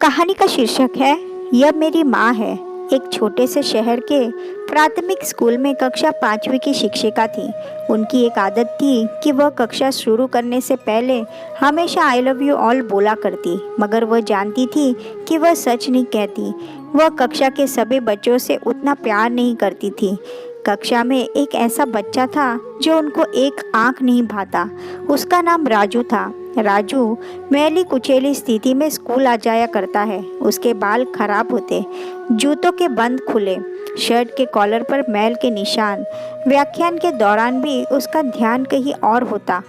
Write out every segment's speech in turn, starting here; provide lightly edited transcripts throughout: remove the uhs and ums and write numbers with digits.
कहानी का शीर्षक है यह मेरी माँ है। एक छोटे से शहर के प्राथमिक स्कूल में कक्षा 5वीं की शिक्षिका थी। उनकी एक आदत थी कि वह कक्षा शुरू करने से पहले हमेशा आई लव यू ऑल बोला करती, मगर वह जानती थी कि वह सच नहीं कहती। वह कक्षा के सभी बच्चों से उतना प्यार नहीं करती थी। कक्षा में एक ऐसा बच्चा था जो उनको एक आंख नहीं भाता। उसका नाम राजू था। राजू मैली कुचैली स्थिति में स्कूल आ जाया करता है। उसके बाल खराब होते, जूतों के बंद खुले, शर्ट के कॉलर पर मैल के निशान। व्याख्यान के दौरान भी उसका ध्यान कहीं और होता।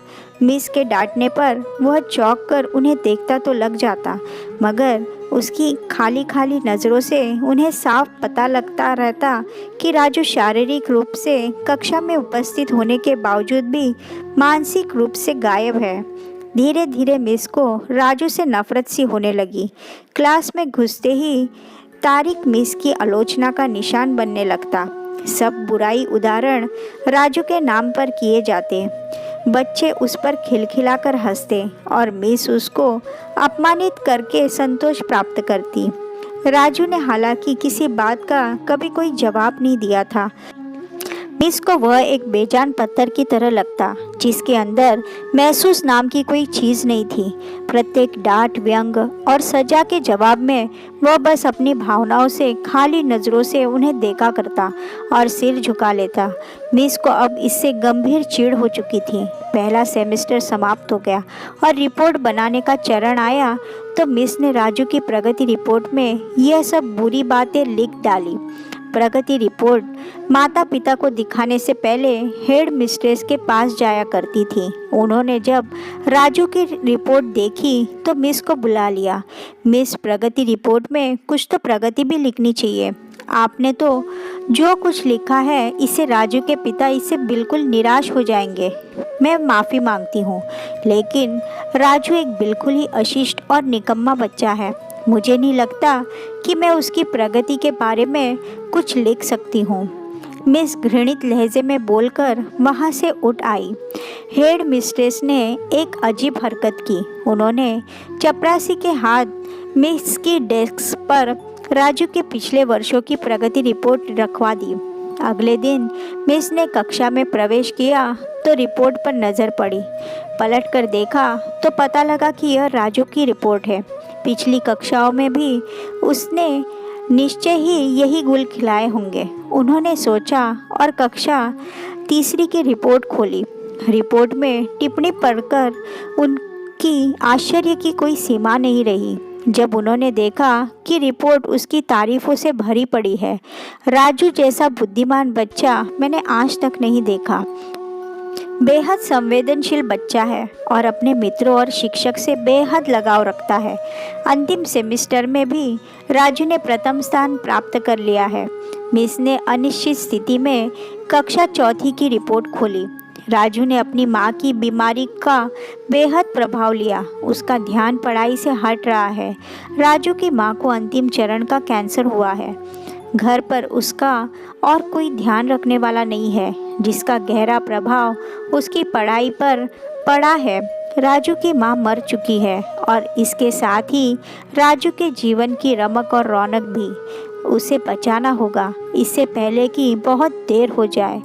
मिस के डांटने पर वह चौंक कर उन्हें देखता तो लग जाता, मगर उसकी खाली खाली नज़रों से उन्हें साफ पता लगता रहता कि राजू शारीरिक रूप से कक्षा में उपस्थित होने के बावजूद भी मानसिक रूप से गायब है। धीरे धीरे मिस को राजू से नफरत सी होने लगी। क्लास में घुसते ही तारिक मिस की आलोचना का निशान बनने लगता। सब बुराई उदाहरण राजू के नाम पर किए जाते। बच्चे उस पर खिलखिलाकर हंसते और मिस उसको अपमानित करके संतोष प्राप्त करती। राजू ने हालांकि किसी बात का कभी कोई जवाब नहीं दिया था। मिस को वह एक बेजान पत्थर की तरह लगता, जिसके अंदर महसूस नाम की कोई चीज़ नहीं थी। प्रत्येक डांट, व्यंग और सजा के जवाब में वह बस अपनी भावनाओं से खाली नज़रों से उन्हें देखा करता और सिर झुका लेता। मिस को अब इससे गंभीर चिढ़ हो चुकी थी। पहला सेमेस्टर समाप्त हो गया और रिपोर्ट बनाने का चरण आया तो मिस ने राजू की प्रगति रिपोर्ट में यह सब बुरी बातें लिख डाली। प्रगति रिपोर्ट माता पिता को दिखाने से पहले हेड मिस्ट्रेस के पास जाया करती थी। उन्होंने जब राजू की रिपोर्ट देखी तो मिस को बुला लिया। मिस, प्रगति रिपोर्ट में कुछ तो प्रगति भी लिखनी चाहिए। आपने तो जो कुछ लिखा है इससे राजू के पिता इससे बिल्कुल निराश हो जाएंगे। मैं माफ़ी मांगती हूँ, लेकिन राजू एक बिल्कुल ही अशिष्ट और निकम्मा बच्चा है। मुझे नहीं लगता कि मैं उसकी प्रगति के बारे में कुछ लिख सकती हूँ। मिस घृणित लहजे में बोलकर वहाँ से उठ आई। हेड मिस्ट्रेस ने एक अजीब हरकत की। उन्होंने चपरासी के हाथ मिस की डेस्क पर राजू के पिछले वर्षों की प्रगति रिपोर्ट रखवा दी। अगले दिन मिस ने कक्षा में प्रवेश किया तो रिपोर्ट पर नज़र पड़ी। पलट कर देखा तो पता लगा कि यह राजू की रिपोर्ट है। पिछली कक्षाओं में भी उसने निश्चय ही यही गुल खिलाए होंगे, उन्होंने सोचा और कक्षा 3री की रिपोर्ट खोली। रिपोर्ट में टिप्पणी पढ़कर उनकी आश्चर्य की कोई सीमा नहीं रही जब उन्होंने देखा कि रिपोर्ट उसकी तारीफों से भरी पड़ी है। राजू जैसा बुद्धिमान बच्चा मैंने आज तक नहीं देखा। बेहद संवेदनशील बच्चा है और अपने मित्रों और शिक्षक से बेहद लगाव रखता है। अंतिम सेमेस्टर में भी राजू ने प्रथम स्थान प्राप्त कर लिया है। मिस ने अनिश्चित स्थिति में कक्षा 4 की रिपोर्ट खोली। राजू ने अपनी माँ की बीमारी का बेहद प्रभाव लिया। उसका ध्यान पढ़ाई से हट रहा है। राजू की माँ को अंतिम चरण का कैंसर हुआ है। घर पर उसका और कोई ध्यान रखने वाला नहीं है, जिसका गहरा प्रभाव उसकी पढ़ाई पर पड़ा है। राजू की माँ मर चुकी है और इसके साथ ही राजू के जीवन की रमक और रौनक भी। उसे बचाना होगा इससे पहले कि बहुत देर हो जाए।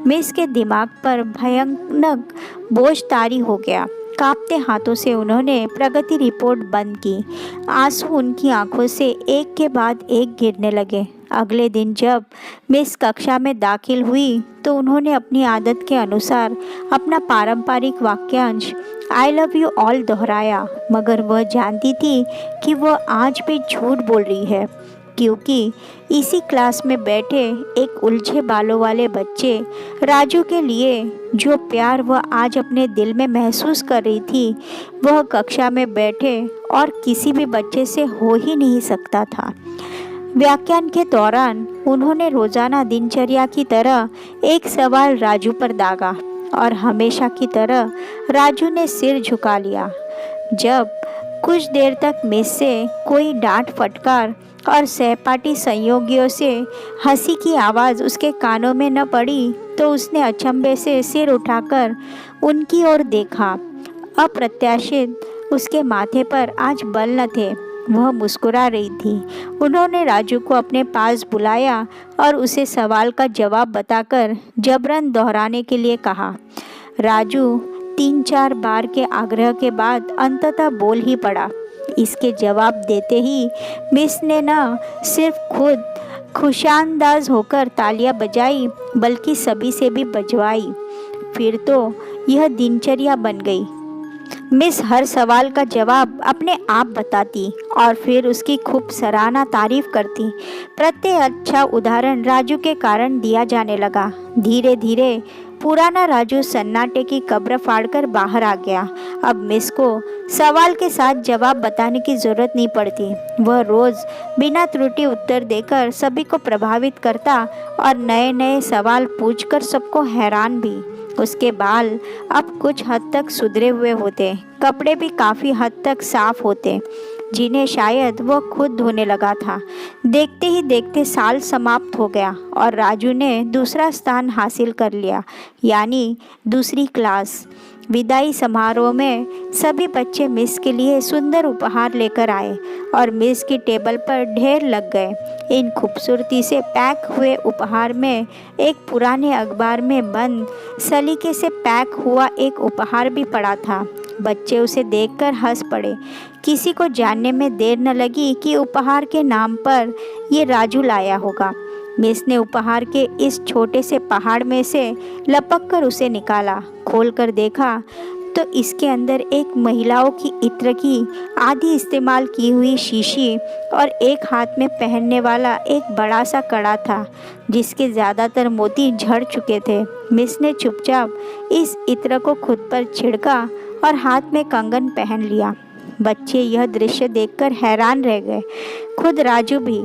मिस के दिमाग पर भयानक बोझ तारी हो गया। कांपते हाथों से उन्होंने प्रगति रिपोर्ट बंद की। आंसू उनकी आंखों से एक के बाद एक गिरने लगे। अगले दिन जब मिस कक्षा में दाखिल हुई तो उन्होंने अपनी आदत के अनुसार अपना पारंपरिक वाक्यांश आई लव यू ऑल दोहराया, मगर वह जानती थी कि वह आज भी झूठ बोल रही है, क्योंकि इसी क्लास में बैठे एक उलझे बालों वाले बच्चे राजू के लिए जो प्यार वह आज अपने दिल में महसूस कर रही थी, वह कक्षा में बैठे और किसी भी बच्चे से हो ही नहीं सकता था। व्याख्यान के दौरान उन्होंने रोजाना दिनचर्या की तरह एक सवाल राजू पर दागा और हमेशा की तरह राजू ने सिर झुका लिया। जब कुछ देर तक मिस से कोई डांट फटकार और सहपाठी सहयोगियों से हंसी की आवाज़ उसके कानों में न पड़ी तो उसने अचंभे से सिर उठाकर उनकी ओर देखा। अप्रत्याशित उसके माथे पर आज बल न थे। वह मुस्कुरा रही थी। उन्होंने राजू को अपने पास बुलाया और उसे सवाल का जवाब बताकर जबरन दोहराने के लिए कहा। राजू 3-4 बार के आग्रह के बाद अंततः बोल ही पड़ा। इसके जवाब देते ही मिस ने न सिर्फ खुद खुशानंदाज होकर तालियां बजाई बल्कि सभी से भी बजवाई। फिर तो यह दिनचर्या बन गई। मिस हर सवाल का जवाब अपने आप बताती और फिर उसकी खूब सराहना तारीफ करती। प्रत्येक अच्छा उदाहरण राजू के कारण दिया जाने लगा। धीरे धीरे पुराना राजू सन्नाटे की कब्र फाड़कर बाहर आ गया। अब मिस को सवाल के साथ जवाब बताने की जरूरत नहीं पड़ती। वह रोज बिना त्रुटि उत्तर देकर सभी को प्रभावित करता और नए नए सवाल पूछकर सबको हैरान भी। उसके बाल अब कुछ हद तक सुधरे हुए होते, कपड़े भी काफ़ी हद तक साफ होते, जिन्हें शायद वह खुद धोने लगा था। देखते ही देखते साल समाप्त हो गया और राजू ने दूसरा स्थान हासिल कर लिया, यानी दूसरी क्लास। विदाई समारोह में सभी बच्चे मिस के लिए सुंदर उपहार लेकर आए और मिस की टेबल पर ढेर लग गए। इन खूबसूरती से पैक हुए उपहार में एक पुराने अखबार में बंद सलीके से पैक हुआ एक उपहार भी पड़ा था। बच्चे उसे देखकर हंस पड़े। किसी को जानने में देर न लगी कि उपहार के नाम पर ये राजू लाया होगा। मिस ने उपहार के इस छोटे से पहाड़ में से लपक कर उसे निकाला। खोल कर देखा तो इसके अंदर एक महिलाओं की इत्र की आधी इस्तेमाल की हुई शीशी और एक हाथ में पहनने वाला एक बड़ा सा कड़ा था, जिसके ज़्यादातर मोती झड़ चुके थे। मिस ने चुपचाप इस इत्र को खुद पर छिड़का और हाथ में कंगन पहन लिया। बच्चे यह दृश्य देखकर हैरान रह गए, खुद राजू भी।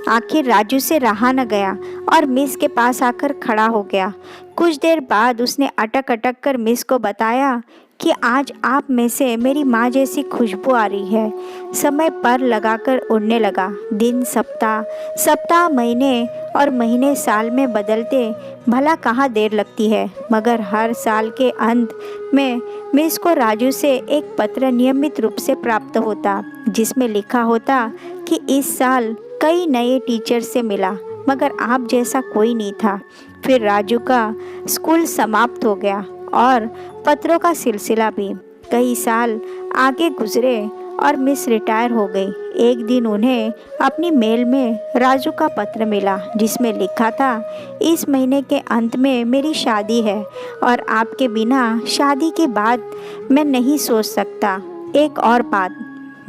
आखिर राजू से रहा न गया और मिस के पास आकर खड़ा हो गया। कुछ देर बाद उसने अटक अटक कर मिस को बताया कि आज आप में से मेरी माँ जैसी खुशबू आ रही है। समय पर लगाकर उड़ने लगा। दिन सप्ताह महीने और महीने साल में बदलते भला कहाँ देर लगती है, मगर हर साल के अंत में मिस को राजू से एक पत्र नियमित रूप से प्राप्त होता, जिसमें लिखा होता कि इस साल कई नए टीचर से मिला, मगर आप जैसा कोई नहीं था। फिर राजू का स्कूल समाप्त हो गया और पत्रों का सिलसिला भी। कई साल आगे गुजरे और मिस रिटायर हो गई। एक दिन उन्हें अपनी मेल में राजू का पत्र मिला, जिसमें लिखा था, इस महीने के अंत में मेरी शादी है और आपके बिना शादी के बाद मैं नहीं सोच सकता। एक और बात,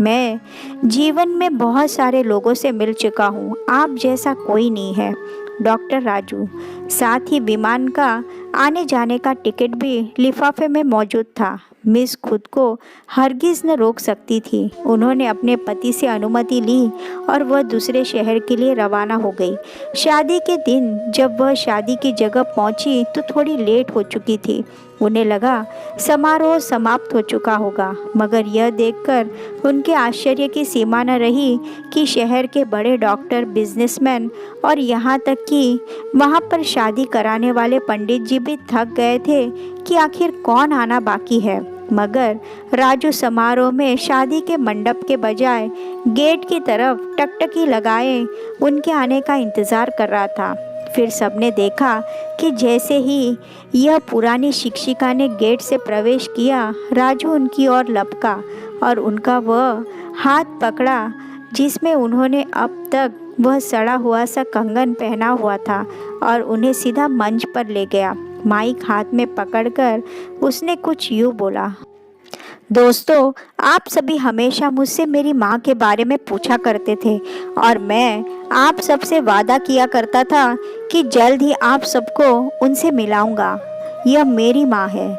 मैं जीवन में बहुत सारे लोगों से मिल चुका हूँ, आप जैसा कोई नहीं है, डॉक्टर राजू। साथ ही विमान का आने जाने का टिकट भी लिफाफे में मौजूद था। मिस खुद को हरगिज़ न रोक सकती थी। उन्होंने अपने पति से अनुमति ली और वह दूसरे शहर के लिए रवाना हो गई। शादी के दिन जब वह शादी की जगह पहुंची तो थोड़ी लेट हो चुकी थी। उन्हें लगा समारोह समाप्त हो चुका होगा, मगर यह देखकर उनके आश्चर्य की सीमा न रही कि शहर के बड़े डॉक्टर, बिजनेसमैन और यहाँ तक कि वहाँ पर शादी कराने वाले पंडित जी भी थक गए थे कि आखिर कौन आना बाकी है। मगर राजू समारोह में शादी के मंडप के बजाय गेट की तरफ टकटकी लगाए उनके आने का इंतज़ार कर रहा था। फिर सबने देखा कि जैसे ही यह पुरानी शिक्षिका ने गेट से प्रवेश किया, राजू उनकी ओर लपका और उनका वह हाथ पकड़ा जिसमें उन्होंने अब तक वह सड़ा हुआ सा कंगन पहना हुआ था और उन्हें सीधा मंच पर ले गया। माइक हाथ में पकड़कर उसने कुछ यूँ बोला, दोस्तों, आप सभी हमेशा मुझसे मेरी माँ के बारे में पूछा करते थे और मैं आप सबसे वादा किया करता था कि जल्द ही आप सबको उनसे मिलाऊंगा। यह मेरी माँ है,